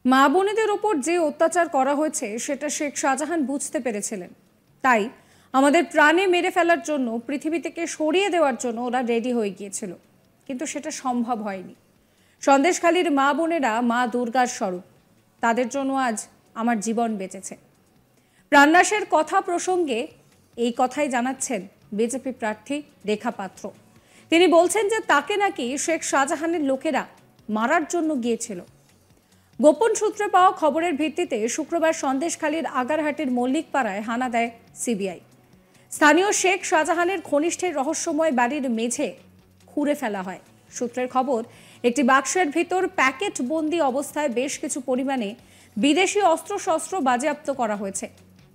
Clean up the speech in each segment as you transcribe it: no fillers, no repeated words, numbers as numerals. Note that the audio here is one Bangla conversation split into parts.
মা বোনেদের ওপর যে অত্যাচার করা হয়েছে সেটা শেখ শাহজাহান বুঝতে পেরেছিলেন, তাই আমাদের প্রাণে মেরে ফেলার জন্য, পৃথিবী থেকে সরিয়ে দেওয়ার জন্য ওরা রেডি হয়ে গিয়েছিল, কিন্তু সেটা সম্ভব হয়নি। সন্দেশখালীর মা বোনেরা মা দুর্গার স্বরূপ, তাদের জন্য আজ আমার জীবন বেঁচেছে। প্রাণনাশের কথা প্রসঙ্গে এই কথাই জানাচ্ছেন বিজেপি প্রার্থী রেখা পাত্র। তিনি বলছেন যে তাকে নাকি শেখ শাহজাহানের লোকেরা মারার জন্য গিয়েছিল। গোপন সূত্রে পাওয়া খবরের ভিত্তিতে শুক্রবার সন্দেশখালীর আগারহাটের মল্লিকপাড়ায় হানা দেয় সিবিআই। স্থানীয় শেখ শাহজাহানের ঘনিষ্ঠের রহস্যময় বাড়ির মেঝে খুঁড়ে ফেলা হয়। সূত্রের খবর, একটি বাক্সের ভিতর প্যাকেট বন্দি অবস্থায় বেশ কিছু পরিমাণে বিদেশি অস্ত্রশস্ত্র বাজেয়াপ্ত করা হয়েছে,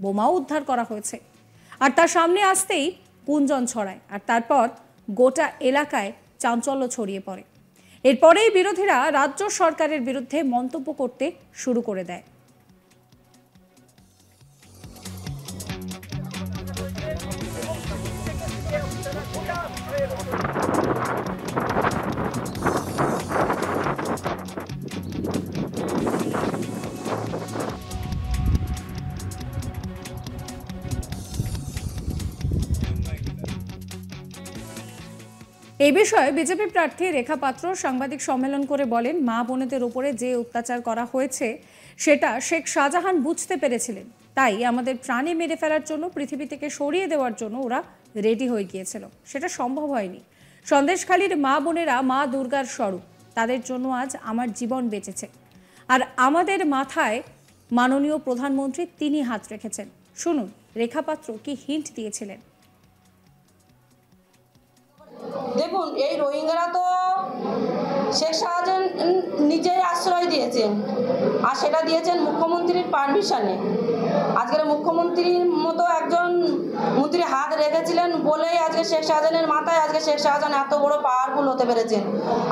বোমাও উদ্ধার করা হয়েছে। আর তার সামনে আসতেই গুঞ্জন ছড়ায়, আর তারপর গোটা এলাকায় চাঞ্চল্য ছড়িয়ে পড়ে। এরপরেই বিরোধীরা রাজ্য সরকারের বিরুদ্ধে মন্তব্য করতে শুরু করে দেয়। এই বিষয়ে বিজেপি প্রার্থী রেখা পাত্র সাংবাদিক সম্মেলন করে বলেন, মা বোনেদের উপরে যে অত্যাচার করা হয়েছে সেটা শেখ শাহজাহান বুঝতে পেরেছিলেন, তাই আমাদের প্রাণে মেরে ফেলার জন্য, পৃথিবী থেকে সরিয়ে দেওয়ার জন্য ওরা রেডি হয়ে গিয়েছিল, সেটা সম্ভব হয়নি। সন্দেশখালীর মা বোনেরা মা দুর্গার স্বরূপ, তাদের জন্য আজ আমার জীবন বেঁচেছে। আর আমাদের মাথায় মাননীয় প্রধানমন্ত্রী তিনি হাত রেখেছেন। শুনুন রেখা পাত্র কি হিন্ট দিয়েছিলেন। দেখুন, এই রোহিঙ্গারা তো শেখ শাহজাহান নিজেই আশ্রয় দিয়েছেন, আর সেটা দিয়েছেন মুখ্যমন্ত্রীর পারমিশনে। আজকের মুখ্যমন্ত্রীর মতো একজন মন্ত্রী হাত রেখেছিলেন বলেই আজকে শেখ শাহজাহানের মাথায় আজকে শেখ শাহজাহান এত বড় পাওয়ারফুল হতে পেরেছেন।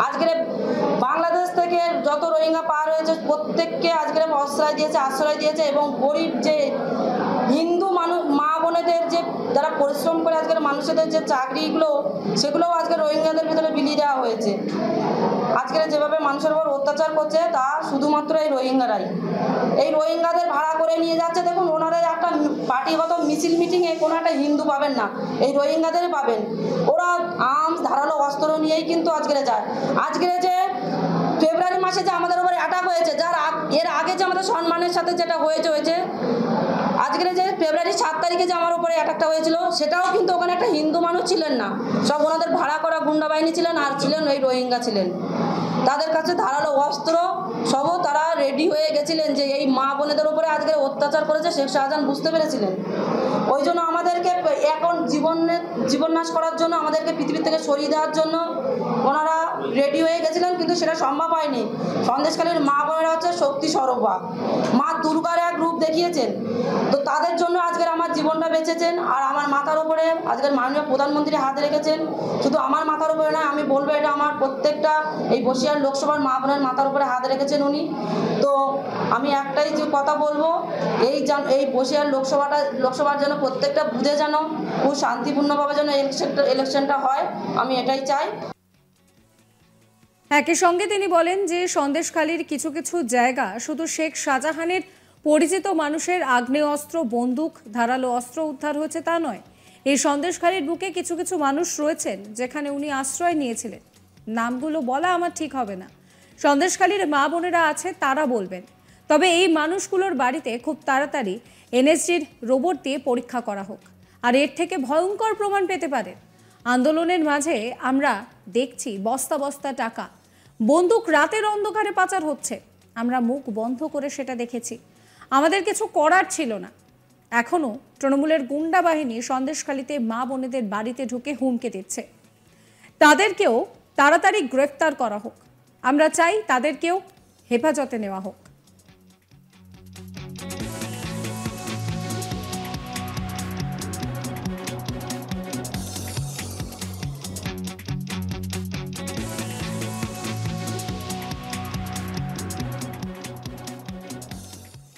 আজকের বাংলাদেশ থেকে যত রোহিঙ্গা পার হয়েছে প্রত্যেককে আজকের আশ্রয় দিয়েছে এবং গরিব যে হিন্দু মানুষ মা বোনেদের যে যারা পরিশ্রম করে আজকের মানুষদের যে চাকরিগুলো, সেগুলোও আজকে রোহিঙ্গাদের ভিতরে বিলিয়ে দেওয়া হয়েছে। আজকের যেভাবে মানুষের উপর অত্যাচার করছে তা শুধুমাত্র এই রোহিঙ্গারাই। এই রোহিঙ্গাদের ভাড়া করে নিয়ে যাচ্ছে। দেখুন, ওনারা একটা পার্টিগত মিছিল মিটিংয়ে কোনো একটা হিন্দু পাবেন না, এই রোহিঙ্গাদের পাবেন। ওরা আর্মস ধারালো অস্ত্র নিয়েই কিন্তু আজকের যায়। আজকের যে ফেব্রুয়ারি মাসে যে আমাদের উপরে অ্যাটাক হয়েছে, যার এর আগে যে আমাদের সম্মানের সাথে যেটা হয়েছে আজকের যে ফেব্রুয়ারি 7 তারিখে যে আমার উপরে অ্যাটাকটা হয়েছিল, সেটাও কিন্তু ওখানে একটা হিন্দু মানুষ ছিলেন না, সব ওনাদের ভাড়া করা গুন্ডা বাহিনী ছিলেন, আর ছিলেন ওই রোহিঙ্গা ছিলেন। তাদের কাছে ধারালো অস্ত্র সবও তারা রেডি হয়ে গেছিলেন যে এই মা বোনেদের উপরে আজকে অত্যাচার করেছে শেখ শাহজাহান বুঝতে পেরেছিলেন। ওই জন্য আমাদেরকে এখন জীবননাশ করার জন্য, আমাদেরকে পৃথিবী থেকে সরিয়ে দেওয়ার জন্য ওনারা রেডি হয়ে গেছিলেন, কিন্তু সেটা সম্ভব হয়নি। সন্দেশখালীর মা বোনেরা হচ্ছে শক্তি স্বরূপা, মা দুর্গার এক রূপ দেখিয়েছেন। তো তাদের জন্য আজকের আমার জীবনটা বেঁচেছেন, আর আমার মাথার উপরে আজকের মাননীয় প্রধানমন্ত্রী হাত রেখেছেন। শুধু আমার মাথার উপরে নয়, আমি বলবো এটা আমার প্রত্যেকটা এই বসিরহাট লোকসভার মা বোনের মাথার উপরে হাত রেখেছেন উনি। তো আমি একটাই যে কথা বলবো, এই বসিরহাট লোকসভার জন্য প্রত্যেকটা বুথে যেন খুব শান্তিপূর্ণভাবে যেন ইলেকশনটা হয়, আমি এটাই চাই। একই সঙ্গে তিনি বলেন যে সন্দেশখালীর কিছু কিছু জায়গা শুধু শেখ শাহজাহানের পরিচিত মানুষের আগ্নেয়াস্ত্র, বন্দুক, ধারালো অস্ত্র উদ্ধার হয়েছে তা নয়। এই সন্দেশখালীর বুকে কিছু কিছু মানুষ রয়েছেন যেখানে উনি আশ্রয় নিয়েছিলেন। নামগুলো বলা আমার ঠিক হবে না, সন্দেশখালীর মা বোনেরা আছে তারা বলবেন। তবে এই মানুষগুলোর বাড়িতে খুব তাড়াতাড়ি এনএসজির রোবট দিয়ে পরীক্ষা করা হোক, আর এর থেকে ভয়ঙ্কর প্রমাণ পেতে পারেন। আন্দোলনের মাঝে আমরা দেখছি বস্তা বস্তা টাকা, বন্দুক রাতের অন্ধকারে পাচার হচ্ছে। আমরা মুখ বন্ধ করে সেটা দেখেছি, আমাদের কিছু করার ছিল না। এখনো তৃণমূলের গুন্ডা বাহিনী সন্দেশখালীতে মা বোনেদের বাড়িতে ঢুকে হুমকি দিচ্ছে। তাদেরকেও তাড়াতাড়ি গ্রেফতার করা হোক। আমরা চাই তাদেরকেও হেফাজতে নেওয়া হোক।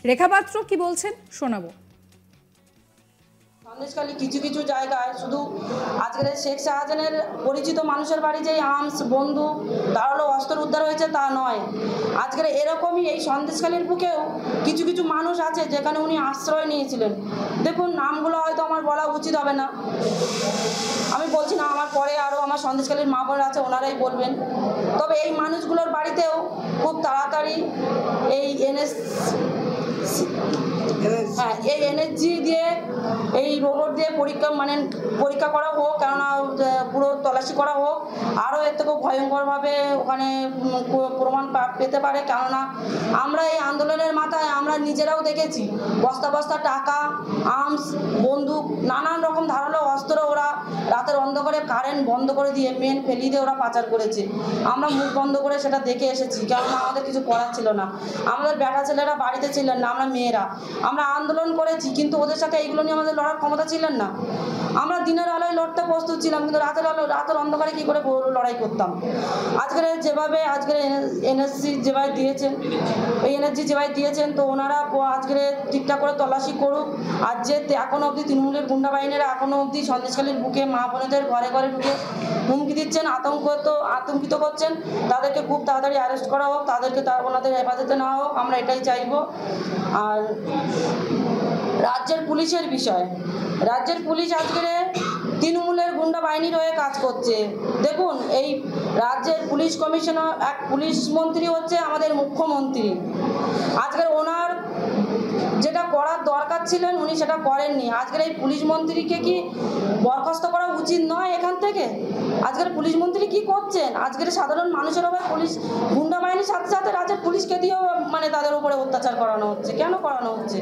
রেখা পাত্র কি বলছেন শোনাবো। সন্দেশখালী কিছু কিছু জায়গায় শুধু আজকের শেখ শাহজাহানের পরিচিত মানুষের বাড়ি যে আর্মস বন্দুক ধারালো অস্ত্র উদ্ধার হয়েছে তা নয়, আজকের এরকমই এই সন্দেশখালীর বুকেও কিছু কিছু মানুষ আছে যেখানে উনি আশ্রয় নিয়েছিলেন। দেখুন, নামগুলো হয়তো আমার বলা উচিত হবে না, আমি বলছি না, আমার পরে আরও আমার সন্দেশখালীর মা বোনেরা আছে ওনারাই বলবেন। তবে এই মানুষগুলোর বাড়িতেও খুব তাড়াতাড়ি এই এই এনএসজি দিয়ে এই রোবট দিয়ে পরীক্ষা করা হোক, কেননা পুরো তল্লাশি করা হোক, আরও এর থেকেও ভয়ঙ্করভাবে ওখানে প্রমাণ পেতে পারে। কেননা আমরা এই আন্দোলনের মাথায় আমরা নিজেরাও দেখেছি বস্তা বস্তা টাকা, আর্মস, বন্দুক, নানান রকম ধারালো অস্ত্র ওরা রাতের অন্ধকারে কারেন্ট বন্ধ করে দিয়ে মেন ফেলিয়ে দিয়ে ওরা পাচার করেছে। আমরা মুখ বন্ধ করে সেটা দেখে এসেছি, কেননা আমাদের কিছু করার ছিল না। আমাদের বেটা ছেলেরা বাড়িতে ছিলেন না, আমরা মেয়েরা আমরা আন্দোলন করেছি, কিন্তু ওদের সাথে এইগুলো নিয়ে আমাদের লড়ার ক্ষমতা ছিলেন না। আমরা দিনের আলোয় লড়তে প্রস্তুত ছিলাম, কিন্তু রাতের অন্ধকারে কী করে লড়াই করতাম। আজকের এনএসজি যেভাবে দিয়েছেন, এই এনএসজি যেভাবে দিয়েছেন, তো ওনারা আজকের ঠিকঠাক করে তল্লাশি করুক। আর যে এখনও অবধি তৃণমূলের গুন্ডা বাহিনীরা এখনও অবধি সন্দেশখালীর বুকে মা বোনেদের ঘরে ঘরে ঢুকে হুমকি দিচ্ছেন, আতঙ্কিত করছেন, তাদেরকে খুব তাড়াতাড়ি অ্যারেস্ট করা হোক, ওনাদের হেফাজতে নেওয়া হোক, আমরা এটাই চাইব। আর রাজ্যের পুলিশের বিষয়, রাজ্যের পুলিশ আজকের তৃণমূলের গুন্ডা বাহিনীর হয়ে কাজ করছে। দেখুন, এই রাজ্যের পুলিশ কমিশনার এক পুলিশ মন্ত্রী হচ্ছে আমাদের মুখ্যমন্ত্রী। আজকের ওনার যেটা করার দরকার ছিলেন উনি সেটা করেননি। আজকের এই পুলিশ মন্ত্রীকে কি বরখাস্ত করা উচিত নয় এখান থেকে? আজকের পুলিশ মন্ত্রী কি করছেন? আজকের সাধারণ মানুষের উপর পুলিশ গুন্ডা বাহিনীর সাথে সাথে রাজ্যের পুলিশকে দিয়েও তাদের উপরে অত্যাচার করানো হচ্ছে। কেন করানো হচ্ছে?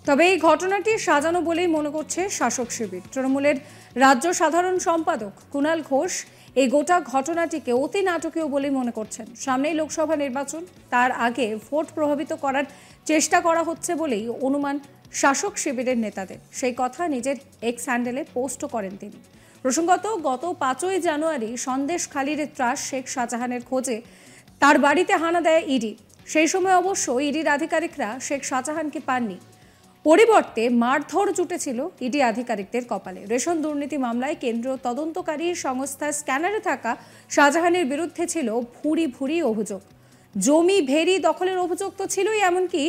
তবে এই ঘটনাটি সাজানো বলেই মনে করছে শাসক শিবির। তৃণমূলের রাজ্য সাধারণ সম্পাদক কুণাল ঘোষ এই গোটা ঘটনাটিকে অতি নাটকীয় বলেই মনে করছেন। সামনেই লোকসভা নির্বাচন, তার আগে ভোট প্রভাবিত করার চেষ্টা করা হচ্ছে বলেই অনুমান শাসক শিবিরের নেতাদের। সেই কথা নিজের এক্স হ্যান্ডেলে পোস্টও করেন তিনি। প্রসঙ্গত, গত 5ই জানুয়ারি সন্দেশখালীর ত্রাস শেখ শাহজাহানের খোঁজে তার বাড়িতে হানা দেয় ইডি। সেই সময় অবশ্য ইডির আধিকারিকরা শেখ শাহজাহানকে পাননি, পরিবর্তে মারধর জুটেছিল ইডি আধিকারিকদের কপালে। রেশন দুর্নীতি মামলায় কেন্দ্রীয় তদন্তকারী সংস্থা স্ক্যানারে থাকা শাহজাহানের বিরুদ্ধে ছিল ভুরি ভুরি অভিযোগ। জমি ভেরি দখলের অভিযোগ তো ছিলই, এমনকি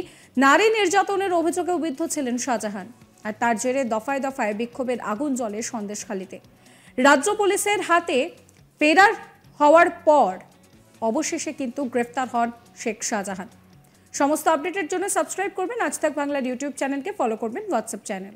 নারী নির্যাতনের অভিযোগেও বিদ্ধ ছিলেন শাহজাহান। আর তার জেরে দফায় দফায় বিক্ষোভের আগুন জ্বলে সন্দেশখালীতে। রাজ্য পুলিশের হাতে ফেরার হওয়ার পর অবশেষে কিন্তু গ্রেফতার হন শেখ শাহজাহান। সমস্ত আপডেটের জন্য সাবস্ক্রাইব করবেন আজ তাক বাংলার ইউটিউব চ্যানেলকে, ফলো করবেন হোয়াটসঅ্যাপ চ্যানেল।